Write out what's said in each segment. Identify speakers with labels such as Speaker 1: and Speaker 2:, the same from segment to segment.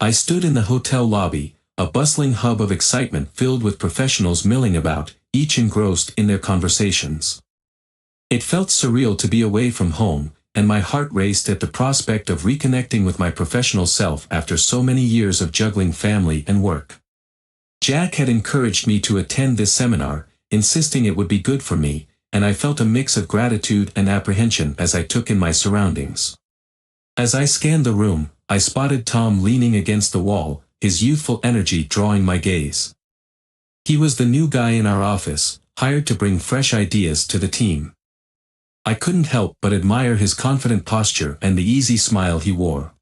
Speaker 1: I stood in the hotel lobby, a bustling hub of excitement filled with professionals milling about, each engrossed in their conversations. It felt surreal to be away from home, and my heart raced at the prospect of reconnecting with my professional self after so many years of juggling family and work. Jack had encouraged me to attend this seminar, insisting it would be good for me, and I felt a mix of gratitude and apprehension as I took in my surroundings. As I scanned the room, I spotted Tom leaning against the wall, his youthful energy drawing my gaze. He was the new guy in our office, hired to bring fresh ideas to the team. I couldn't help but admire his confident posture and the easy smile he wore.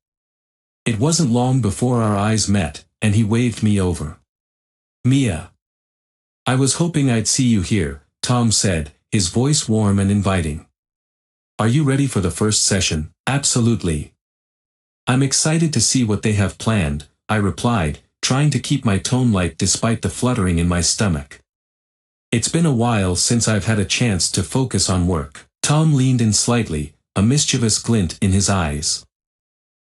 Speaker 1: It wasn't long before our eyes met, and he waved me over. "Mia. I was hoping I'd see you here," Tom said, his voice warm and inviting. "Are you ready for the first session?" "Absolutely. I'm excited to see what they have planned," I replied, trying to keep my tone light despite the fluttering in my stomach. "It's been a while since I've had a chance to focus on work." Tom leaned in slightly, a mischievous glint in his eyes.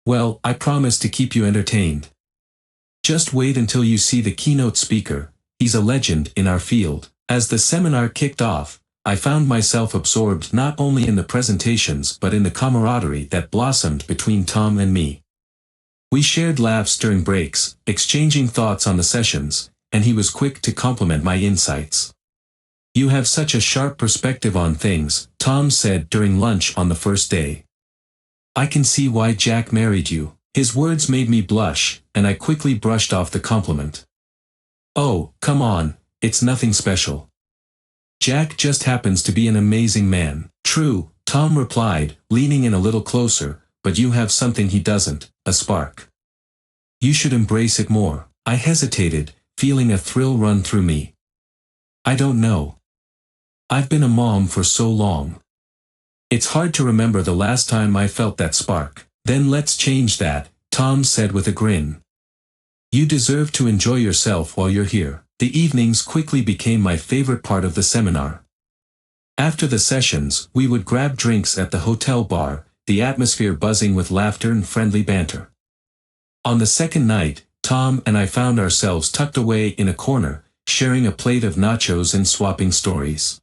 Speaker 1: "Well, I promise to keep you entertained. Just wait until you see the keynote speaker. He's a legend in our field." As the seminar kicked off, I found myself absorbed not only in the presentations but in the camaraderie that blossomed between Tom and me. We shared laughs during breaks, exchanging thoughts on the sessions, and he was quick to compliment my insights. "You have such a sharp perspective on things," Tom said during lunch on the first day. "I can see why Jack married you." His words made me blush, and I quickly brushed off the compliment. "Oh, come on, it's nothing special. Jack just happens to be an amazing man." "True," Tom replied, leaning in a little closer, "but you have something he doesn't, a spark. You should embrace it more." I hesitated, feeling a thrill run through me. "I don't know. I've been a mom for so long. It's hard to remember the last time I felt that spark." "Then let's change that," Tom said with a grin. "You deserve to enjoy yourself while you're here." The evenings quickly became my favorite part of the seminar. After the sessions, we would grab drinks at the hotel bar, the atmosphere buzzing with laughter and friendly banter. On the second night, Tom and I found ourselves tucked away in a corner, sharing a plate of nachos and swapping stories.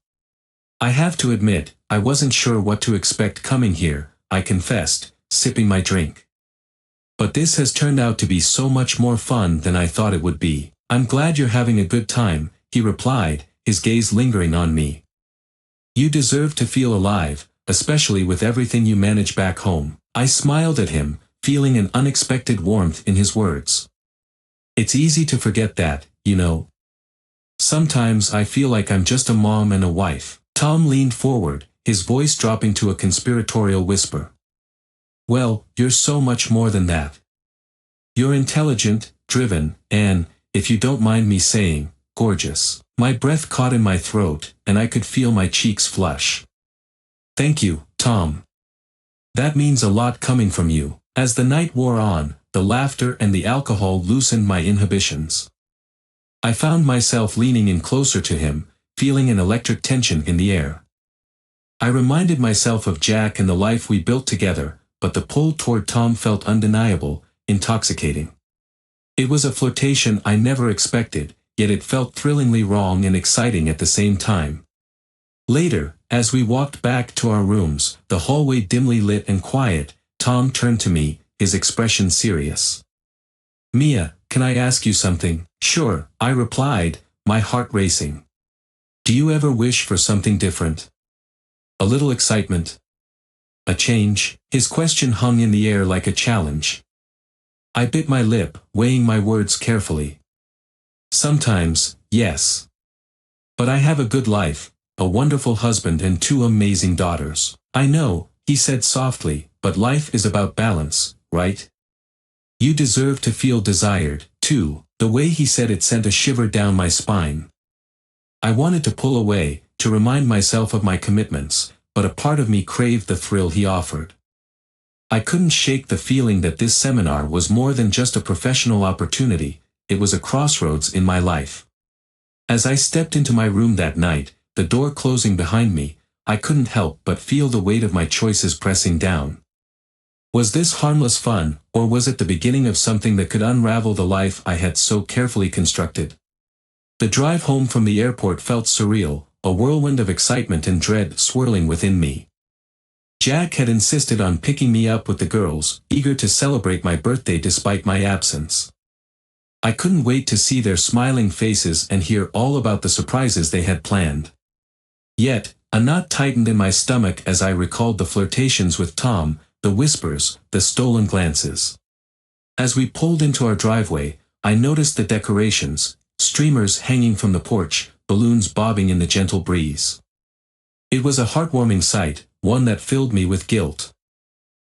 Speaker 1: "I have to admit, I wasn't sure what to expect coming here," I confessed, sipping my drink. "But this has turned out to be so much more fun than I thought it would be." "I'm glad you're having a good time," he replied, his gaze lingering on me. "You deserve to feel alive, especially with everything you manage back home." I smiled at him, feeling an unexpected warmth in his words. "It's easy to forget that, you know. Sometimes I feel like I'm just a mom and a wife." Tom leaned forward, his voice dropping to a conspiratorial whisper. "Well, you're so much more than that. You're intelligent, driven, and, if you don't mind me saying, gorgeous." My breath caught in my throat, and I could feel my cheeks flush. "Thank you, Tom. That means a lot coming from you." As the night wore on, the laughter and the alcohol loosened my inhibitions. I found myself leaning in closer to him, feeling an electric tension in the air. I reminded myself of Jack and the life we built together, but the pull toward Tom felt undeniable, intoxicating. It was a flirtation I never expected, yet it felt thrillingly wrong and exciting at the same time. Later, as we walked back to our rooms, the hallway dimly lit and quiet, Tom turned to me, his expression serious. "Mia, can I ask you something?" "Sure," I replied, my heart racing. "Do you ever wish for something different? A little excitement? A change?" His question hung in the air like a challenge. I bit my lip, weighing my words carefully. "Sometimes, yes. But I have a good life, a wonderful husband and 2 amazing daughters." "I know," he said softly, "but life is about balance, right? You deserve to feel desired, too." The way he said it sent a shiver down my spine. I wanted to pull away, to remind myself of my commitments, but a part of me craved the thrill he offered. I couldn't shake the feeling that this seminar was more than just a professional opportunity, it was a crossroads in my life. As I stepped into my room that night, the door closing behind me, I couldn't help but feel the weight of my choices pressing down. Was this harmless fun, or was it the beginning of something that could unravel the life I had so carefully constructed? The drive home from the airport felt surreal, a whirlwind of excitement and dread swirling within me. Jack had insisted on picking me up with the girls, eager to celebrate my birthday despite my absence. I couldn't wait to see their smiling faces and hear all about the surprises they had planned. Yet, a knot tightened in my stomach as I recalled the flirtations with Tom, the whispers, the stolen glances. As we pulled into our driveway, I noticed the decorations, streamers hanging from the porch, balloons bobbing in the gentle breeze. It was a heartwarming sight, one that filled me with guilt.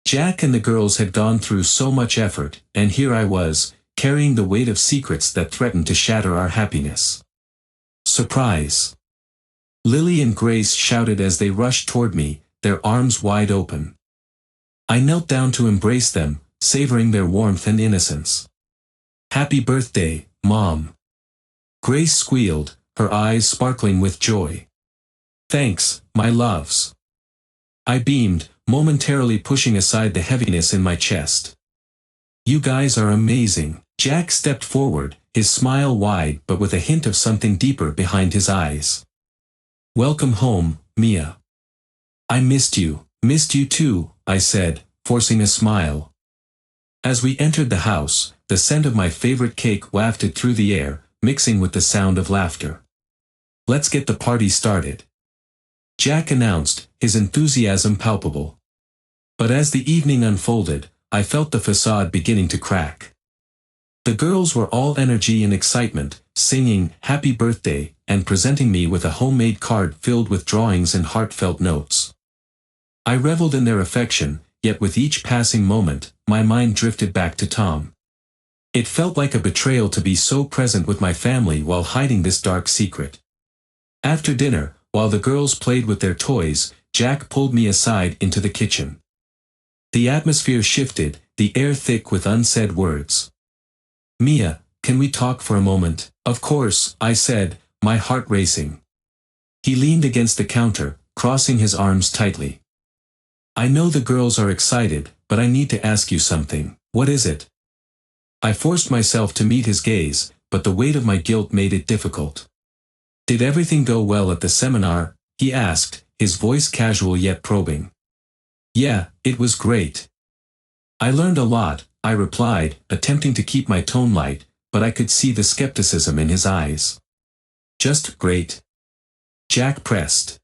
Speaker 1: Jack and the girls had gone through so much effort, and here I was, carrying the weight of secrets that threatened to shatter our happiness. Surprise! Lily and Grace shouted as they rushed toward me, their arms wide open. I knelt down to embrace them, savoring their warmth and innocence. "Happy birthday, Mom!" Grace squealed, her eyes sparkling with joy. "Thanks, my loves." I beamed, momentarily pushing aside the heaviness in my chest. "You guys are amazing." Jack stepped forward, his smile wide but with a hint of something deeper behind his eyes. "Welcome home, Mia." "I missed you." "Missed you too," I said, forcing a smile. As we entered the house, the scent of my favorite cake wafted through the air, mixing with the sound of laughter. "Let's get the party started," Jack announced, his enthusiasm palpable. But as the evening unfolded, I felt the facade beginning to crack. The girls were all energy and excitement, singing "Happy Birthday" and presenting me with a homemade card filled with drawings and heartfelt notes. I reveled in their affection, yet with each passing moment, my mind drifted back to Tom. It felt like a betrayal to be so present with my family while hiding this dark secret. After dinner, while the girls played with their toys, Jack pulled me aside into the kitchen. The atmosphere shifted, the air thick with unsaid words. "Mia, can we talk for a moment?" "Of course," I said, my heart racing. He leaned against the counter, crossing his arms tightly. "I know the girls are excited, but I need to ask you something." "What is it?" I forced myself to meet his gaze, but the weight of my guilt made it difficult. "Did everything go well at the seminar?" he asked, his voice casual yet probing. "Yeah, it was great. I learned a lot," I replied, attempting to keep my tone light, but I could see the skepticism in his eyes. "Just great," Jack pressed.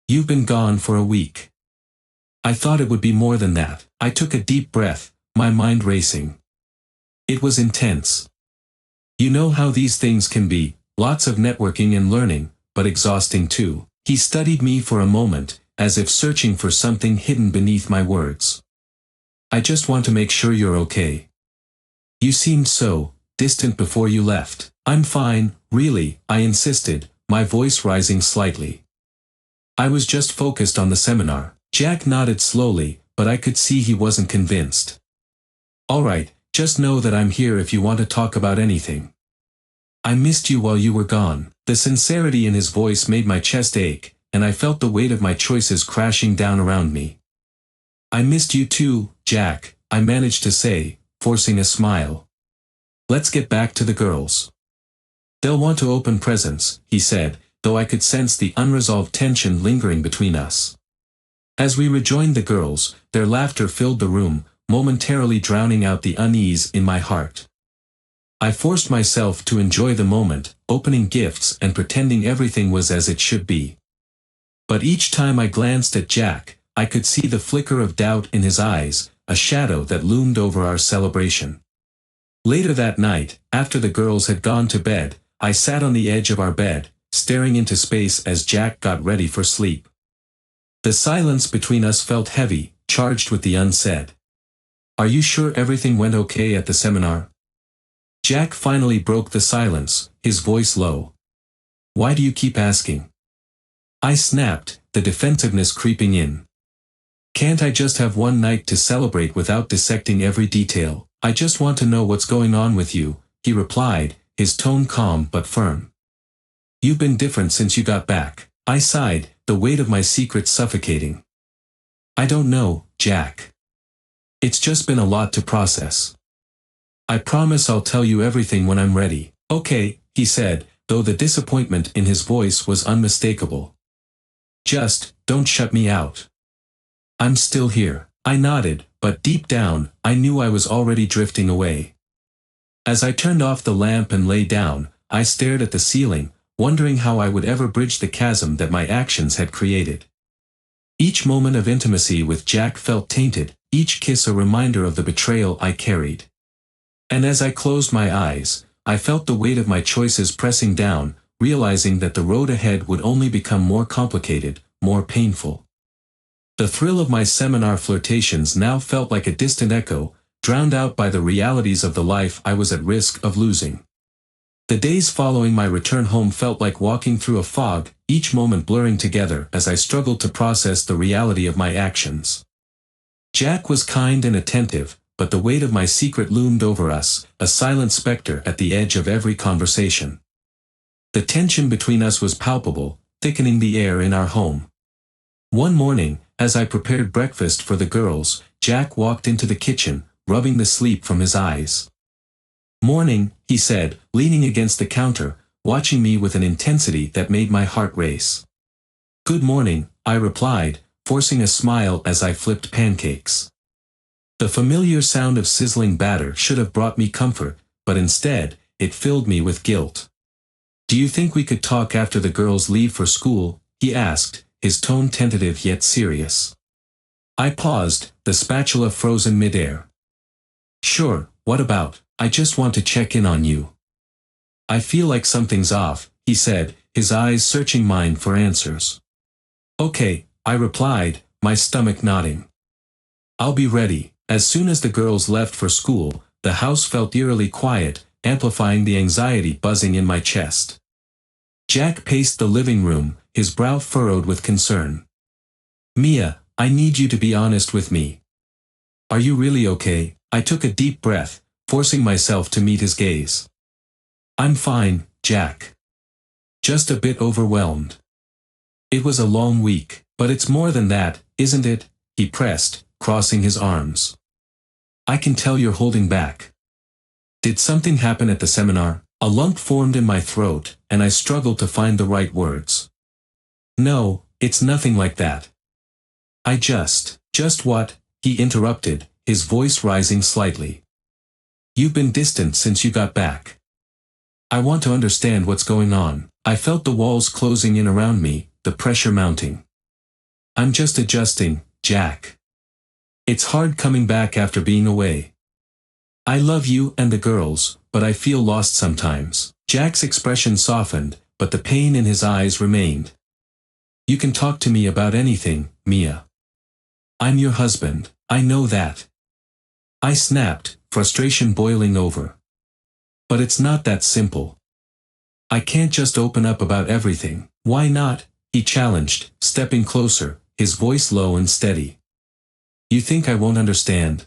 Speaker 1: "You've been gone for a week." I thought it would be more than that. I took a deep breath, my mind racing. It was intense. You know how these things can be, lots of networking and learning, but exhausting too. He studied me for a moment, as if searching for something hidden beneath my words. "I just want to make sure you're okay. You seemed so distant before you left." "I'm fine, really," I insisted, my voice rising slightly. "I was just focused on the seminar." Jack nodded slowly, but I could see he wasn't convinced. "All right, just know that I'm here if you want to talk about anything. I missed you while you were gone." The sincerity in his voice made my chest ache, and I felt the weight of my choices crashing down around me. "I missed you too, Jack," I managed to say, forcing a smile. "Let's get back to the girls. They'll want to open presents," he said, though I could sense the unresolved tension lingering between us. As we rejoined the girls, their laughter filled the room, momentarily drowning out the unease in my heart. I forced myself to enjoy the moment, opening gifts and pretending everything was as it should be. But each time I glanced at Jack, I could see the flicker of doubt in his eyes, a shadow that loomed over our celebration. Later that night, after the girls had gone to bed, I sat on the edge of our bed, staring into space as Jack got ready for sleep. The silence between us felt heavy, charged with the unsaid. "Are you sure everything went okay at the seminar?" Jack finally broke the silence, his voice low. "Why do you keep asking?" I snapped, the defensiveness creeping in. "Can't I just have one night to celebrate without dissecting every detail?" "I just want to know what's going on with you," he replied, his tone calm but firm. "You've been different since you got back." I sighed, the weight of my secret suffocating. "I don't know, Jack. It's just been a lot to process. I promise I'll tell you everything when I'm ready. Okay, he said, though the disappointment in his voice was unmistakable. Just, don't shut me out. I'm still here. I nodded, but deep down, I knew I was already drifting away. As I turned off the lamp and lay down, I stared at the ceiling, wondering how I would ever bridge the chasm that my actions had created. Each moment of intimacy with Jack felt tainted, each kiss a reminder of the betrayal I carried. And as I closed my eyes, I felt the weight of my choices pressing down, realizing that the road ahead would only become more complicated, more painful. The thrill of my seminar flirtations now felt like a distant echo, drowned out by the realities of the life I was at risk of losing. The days following my return home felt like walking through a fog, each moment blurring together as I struggled to process the reality of my actions. Jack was kind and attentive, but the weight of my secret loomed over us, a silent specter at the edge of every conversation. The tension between us was palpable, thickening the air in our home. One morning, as I prepared breakfast for the girls, Jack walked into the kitchen, rubbing the sleep from his eyes. "Morning," he said, leaning against the counter, watching me with an intensity that made my heart race. "Good morning," I replied, forcing a smile as I flipped pancakes. The familiar sound of sizzling batter should have brought me comfort, but instead, it filled me with guilt. "Do you think we could talk after the girls leave for school?" he asked, his tone tentative yet serious. I paused, the spatula frozen midair. "Sure, what about? I just want to check in on you." "I feel like something's off," he said, his eyes searching mine for answers. "Okay," I replied, my stomach nodding. "I'll be ready." As soon as the girls left for school, the house felt eerily quiet, amplifying the anxiety buzzing in my chest. Jack paced the living room, his brow furrowed with concern. "Mia, I need you to be honest with me. Are you really okay?" I took a deep breath, forcing myself to meet his gaze. "I'm fine, Jack. Just a bit overwhelmed." "It was a long week, but it's more than that, isn't it?" he pressed, crossing his arms. "I can tell you're holding back." "Did something happen at the seminar?" A lump formed in my throat, and I struggled to find the right words. "No, it's nothing like that. I just what?" he interrupted, his voice rising slightly. "You've been distant since you got back. I want to understand what's going on." I felt the walls closing in around me, the pressure mounting. "I'm just adjusting, Jack. It's hard coming back after being away. I love you and the girls, but I feel lost sometimes." Jack's expression softened, but the pain in his eyes remained. "You can talk to me about anything, Mia. I'm your husband, I know that." I snapped, frustration boiling over. "But it's not that simple. I can't just open up about everything." "Why not?" he challenged, stepping closer, his voice low and steady. "You think I won't understand?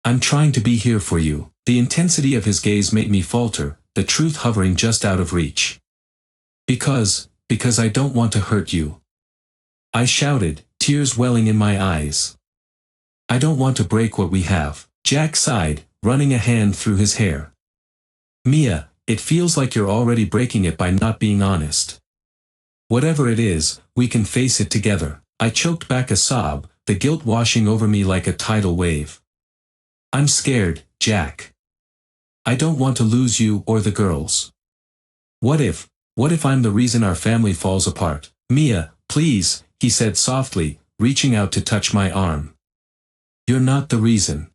Speaker 1: I'm trying to be here for you." The intensity of his gaze made me falter, the truth hovering just out of reach. Because I don't want to hurt you," I shouted, tears welling in my eyes. "I don't want to break what we have." Jack sighed, running a hand through his hair. "Mia, it feels like you're already breaking it by not being honest. Whatever it is, we can face it together." I choked back a sob, the guilt washing over me like a tidal wave. "I'm scared, Jack. I don't want to lose you or the girls. What if I'm the reason our family falls apart?" "Mia, please," he said softly, reaching out to touch my arm. "You're not the reason.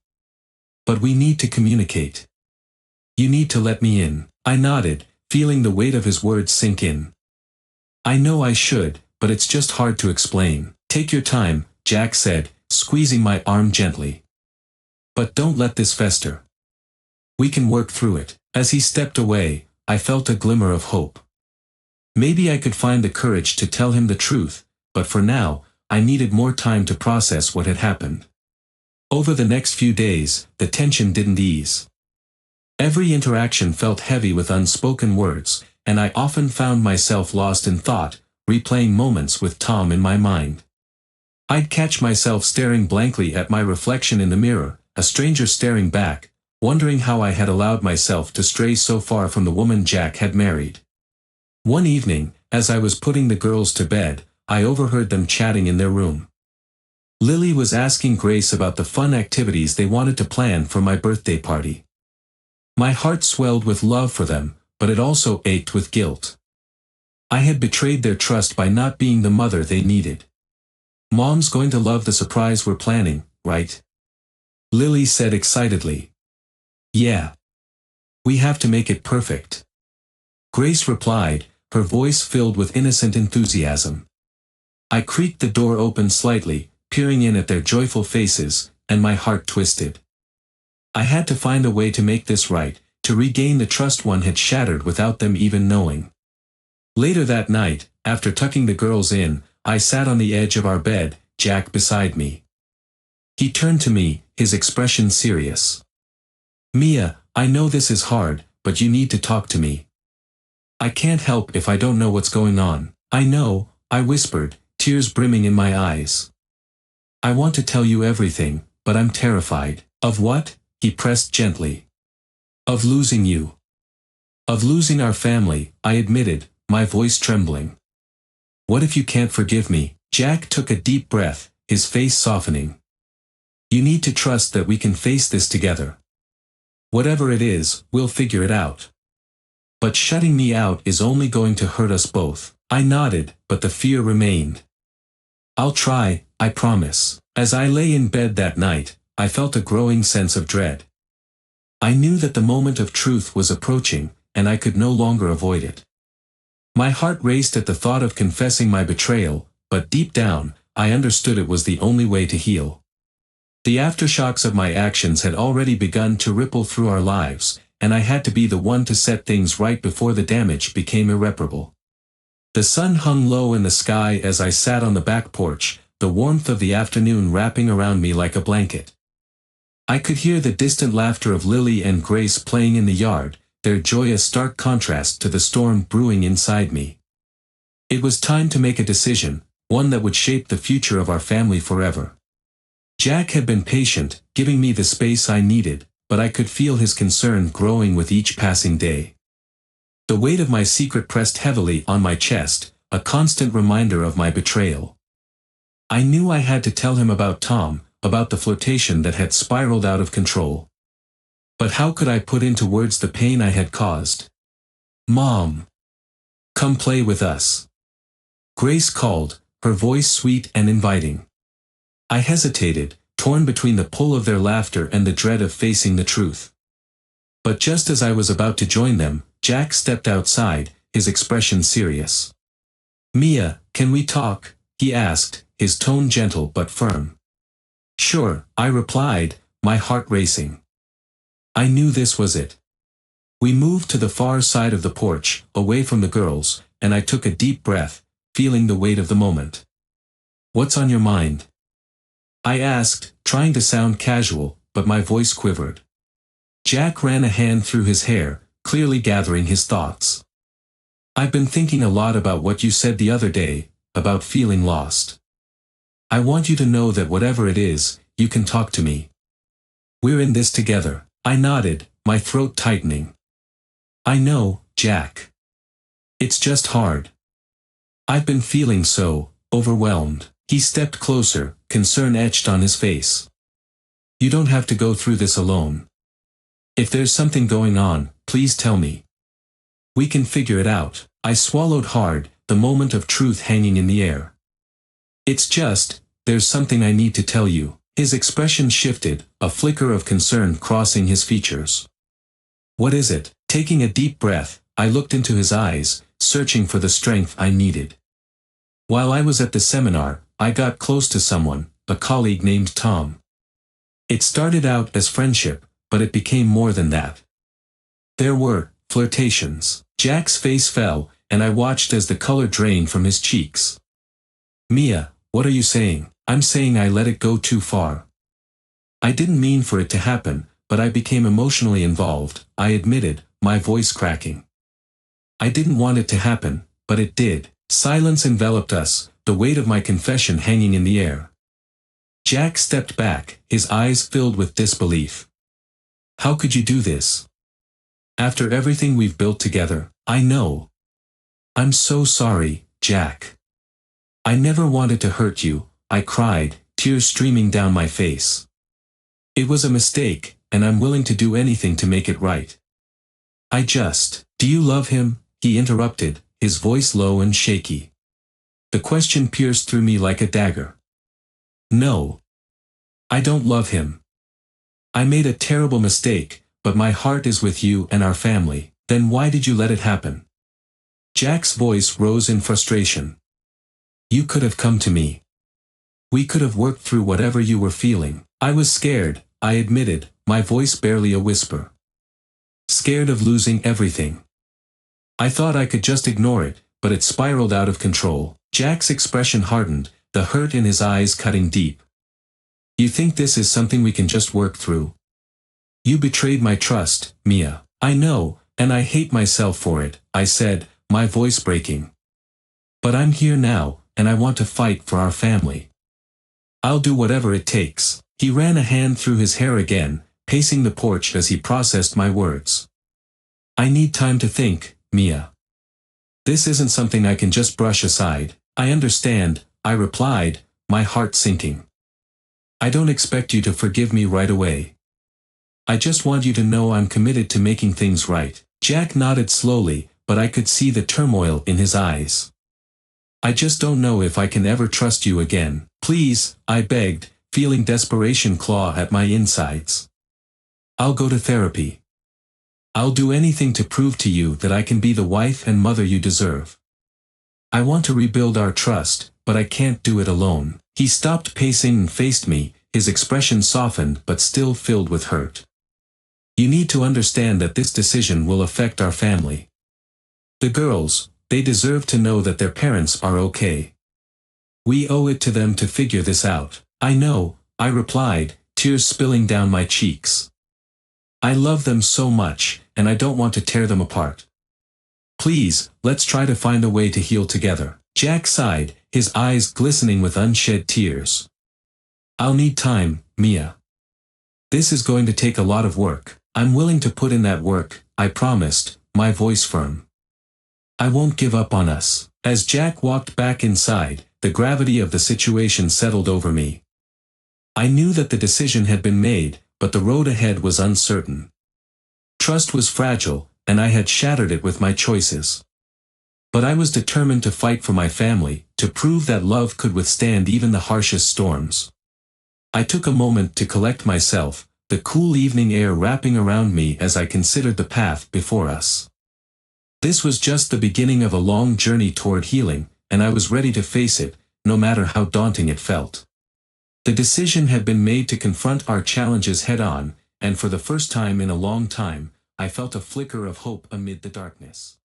Speaker 1: But we need to communicate. You need to let me in." I nodded, feeling the weight of his words sink in. "I know I should, but it's just hard to explain." "Take your time," Jack said, squeezing my arm gently. "But don't let this fester. We can work through it." As he stepped away, I felt a glimmer of hope. Maybe I could find the courage to tell him the truth, but for now, I needed more time to process what had happened. Over the next few days, the tension didn't ease. Every interaction felt heavy with unspoken words, and I often found myself lost in thought, replaying moments with Tom in my mind. I'd catch myself staring blankly at my reflection in the mirror, a stranger staring back, wondering how I had allowed myself to stray so far from the woman Jack had married. One evening, as I was putting the girls to bed, I overheard them chatting in their room. Lily was asking Grace about the fun activities they wanted to plan for my birthday party. My heart swelled with love for them, but it also ached with guilt. I had betrayed their trust by not being the mother they needed. "Mom's going to love the surprise we're planning, right?" Lily said excitedly. "Yeah. We have to make it perfect." Grace replied, her voice filled with innocent enthusiasm. I creaked the door open slightly, peering in at their joyful faces, and my heart twisted. I had to find a way to make this right, to regain the trust one had shattered without them even knowing. Later that night, after tucking the girls in, I sat on the edge of our bed, Jack beside me. He turned to me, his expression serious. "Mia, I know this is hard, but you need to talk to me. I can't help if I don't know what's going on." "I know," I whispered, tears brimming in my eyes. "I want to tell you everything, but I'm terrified." "Of what?" he pressed gently. "Of losing you. Of losing our family," I admitted, my voice trembling. "What if you can't forgive me?" Jack took a deep breath, his face softening. "You need to trust that we can face this together. Whatever it is, we'll figure it out. But shutting me out is only going to hurt us both." I nodded, but the fear remained. "I'll try, I promise." As I lay in bed that night, I felt a growing sense of dread. I knew that the moment of truth was approaching, and I could no longer avoid it. My heart raced at the thought of confessing my betrayal, but deep down, I understood it was the only way to heal. The aftershocks of my actions had already begun to ripple through our lives, and I had to be the one to set things right before the damage became irreparable. The sun hung low in the sky as I sat on the back porch, the warmth of the afternoon wrapping around me like a blanket. I could hear the distant laughter of Lily and Grace playing in the yard, their joy a stark contrast to the storm brewing inside me. It was time to make a decision, one that would shape the future of our family forever. Jack had been patient, giving me the space I needed, but I could feel his concern growing with each passing day. The weight of my secret pressed heavily on my chest, a constant reminder of my betrayal. I knew I had to tell him about Tom, about the flirtation that had spiraled out of control. But how could I put into words the pain I had caused? "Mom! Come play with us." Grace called, her voice sweet and inviting. I hesitated, torn between the pull of their laughter and the dread of facing the truth. But just as I was about to join them, Jack stepped outside, his expression serious. "Mia, can we talk?" he asked, his tone gentle but firm. "Sure," I replied, my heart racing. I knew this was it. We moved to the far side of the porch, away from the girls, and I took a deep breath, feeling the weight of the moment. "What's on your mind?" I asked, trying to sound casual, but my voice quivered. Jack ran a hand through his hair, clearly gathering his thoughts. "I've been thinking a lot about what you said the other day, about feeling lost. I want you to know that whatever it is, you can talk to me. We're in this together." I nodded, my throat tightening. "I know, Jack. It's just hard. I've been feeling so overwhelmed." He stepped closer, concern etched on his face. "You don't have to go through this alone. If there's something going on, please tell me. We can figure it out." I swallowed hard, the moment of truth hanging in the air. "It's just, there's something I need to tell you." His expression shifted, a flicker of concern crossing his features. "What is it?" Taking a deep breath, I looked into his eyes, searching for the strength I needed. "While I was at the seminar, I got close to someone, a colleague named Tom. It started out as friendship, but it became more than that. There were flirtations." Jack's face fell, and I watched as the color drained from his cheeks. "Mia, what are you saying?" "I'm saying I let it go too far. I didn't mean for it to happen, but I became emotionally involved," I admitted, my voice cracking. "I didn't want it to happen, but it did." Silence enveloped us, the weight of my confession hanging in the air. Jack stepped back, his eyes filled with disbelief. How could you do this? After everything we've built together, I know. I'm so sorry, Jack. I never wanted to hurt you, I cried, tears streaming down my face. It was a mistake, and I'm willing to do anything to make it right. Do you love him? He interrupted, his voice low and shaky. The question pierced through me like a dagger. No. I don't love him. I made a terrible mistake, but my heart is with you and our family. Then why did you let it happen? Jack's voice rose in frustration. You could have come to me. We could have worked through whatever you were feeling. I was scared, I admitted, my voice barely a whisper. Scared of losing everything. I thought I could just ignore it, but it spiraled out of control. Jack's expression hardened, the hurt in his eyes cutting deep. You think this is something we can just work through? You betrayed my trust, Mia. I know, and I hate myself for it, I said, my voice breaking. But I'm here now, and I want to fight for our family. I'll do whatever it takes. He ran a hand through his hair again, pacing the porch as he processed my words. I need time to think, Mia. This isn't something I can just brush aside. I understand, I replied, my heart sinking. I don't expect you to forgive me right away. I just want you to know I'm committed to making things right. Jack nodded slowly, but I could see the turmoil in his eyes. I just don't know if I can ever trust you again. Please, I begged, feeling desperation claw at my insides. I'll go to therapy. I'll do anything to prove to you that I can be the wife and mother you deserve. I want to rebuild our trust, but I can't do it alone. He stopped pacing and faced me, his expression softened but still filled with hurt. You need to understand that this decision will affect our family. The girls, they deserve to know that their parents are okay. We owe it to them to figure this out. I know, I replied, tears spilling down my cheeks. I love them so much, and I don't want to tear them apart. Please, let's try to find a way to heal together. Jack sighed, his eyes glistening with unshed tears. I'll need time, Mia. This is going to take a lot of work. I'm willing to put in that work, I promised, my voice firm. I won't give up on us. As Jack walked back inside, the gravity of the situation settled over me. I knew that the decision had been made, but the road ahead was uncertain. Trust was fragile, and I had shattered it with my choices. But I was determined to fight for my family, to prove that love could withstand even the harshest storms. I took a moment to collect myself, the cool evening air wrapping around me as I considered the path before us. This was just the beginning of a long journey toward healing, and I was ready to face it, no matter how daunting it felt. The decision had been made to confront our challenges head-on, and for the first time in a long time, I felt a flicker of hope amid the darkness.